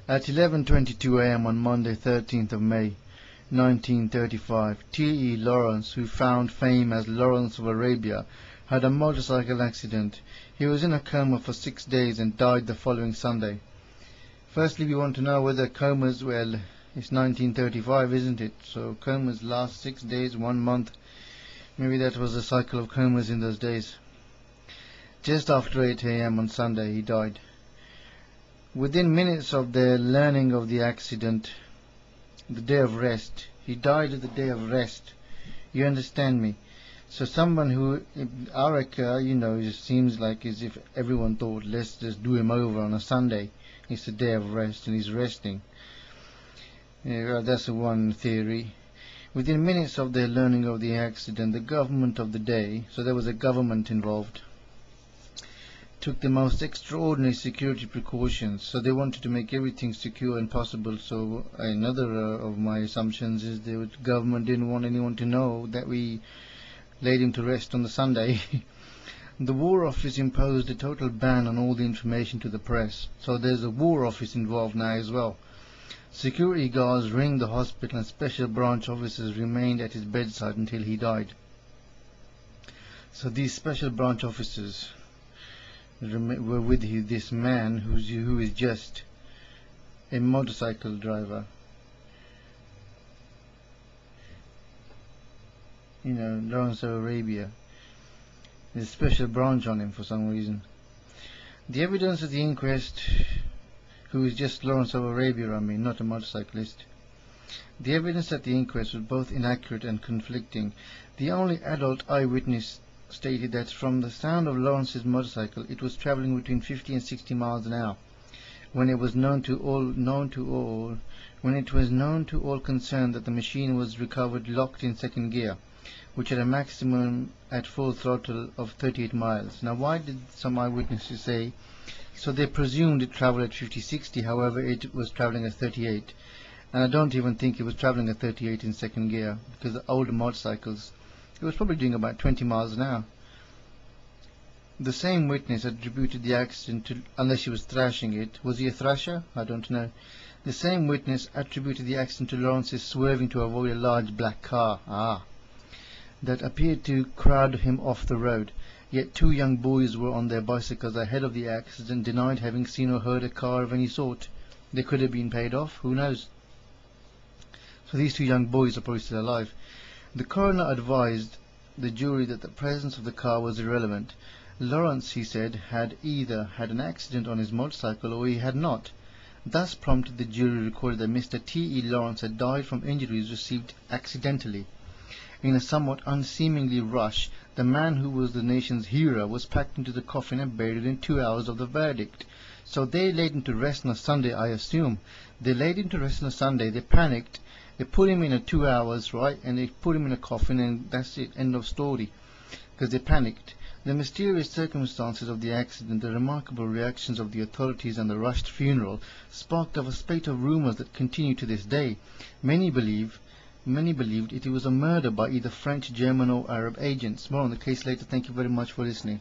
At 11:22 a.m. on Monday, 13th of May, 1935, T.E. Lawrence, who found fame as Lawrence of Arabia, had a motorcycle accident. He was in a coma for 6 days and died the following Sunday. Firstly, we want to know whether comas, well, it's 1935, isn't it? So comas last 6 days, 1 month. Maybe that was the cycle of comas in those days. Just after 8 a.m. on Sunday, he died. Within minutes of their learning of the accident, the day of rest, he died at the day of rest. You understand me? So someone who, Araka, it seems like as if everyone thought, let's just do him over on a Sunday. It's a day of rest and he's resting. Yeah, that's one theory. Within minutes of their learning of the accident, the government of the day, so there was a government involved, took the most extraordinary security precautions. So they wanted to make everything secure and possible. So another of my assumptions is the government didn't want anyone to know that we laid him to rest on the Sunday. The War Office imposed a total ban on all the information to the press. So there's a War Office involved now as well. Security guards ringed the hospital and special branch officers remained at his bedside until he died. So these special branch officers were with this man who is just a motorcycle driver. Lawrence of Arabia. There's a special branch on him for some reason. The evidence at the inquest, who is just Lawrence of Arabia, not a motorcyclist. The evidence at the inquest was both inaccurate and conflicting. The only adult eyewitness stated that from the sound of Lawrence's motorcycle, it was traveling between 50 and 60 miles an hour. When it was known to all concerned that the machine was recovered locked in second gear, which had a maximum at full throttle of 38 miles. Now, why did some eyewitnesses say? So they presumed it traveled at 50-60, however it was traveling at 38. And I don't even think it was traveling at 38 in second gear, because the older motorcycles, it was probably doing about 20 miles an hour. The same witness attributed the accident to, unless he was thrashing it. Was he a thrasher? I don't know. The same witness attributed the accident to Lawrence's swerving to avoid a large black car. That appeared to crowd him off the road. Yet 2 young boys were on their bicycles ahead of the accident, denied having seen or heard a car of any sort. They could have been paid off, who knows? So these 2 young boys are probably still alive. The coroner advised the jury that the presence of the car was irrelevant. Lawrence, he said, had either had an accident on his motorcycle or he had not. Thus prompted the jury recorded that Mr. T.E. Lawrence had died from injuries received accidentally. In a somewhat unseemly rush, the man who was the nation's hero was packed into the coffin and buried within 2 hours of the verdict. So they laid him to rest on a Sunday, I assume. They laid him to rest on a Sunday, they panicked, they put him in 2 hours, right, and they put him in a coffin and that's it, end of story. Because they panicked. The mysterious circumstances of the accident, the remarkable reactions of the authorities and the rushed funeral sparked off a spate of rumors that continue to this day. Many believed it was a murder by either French, German or Arab agents. More on the case later. Thank you very much for listening.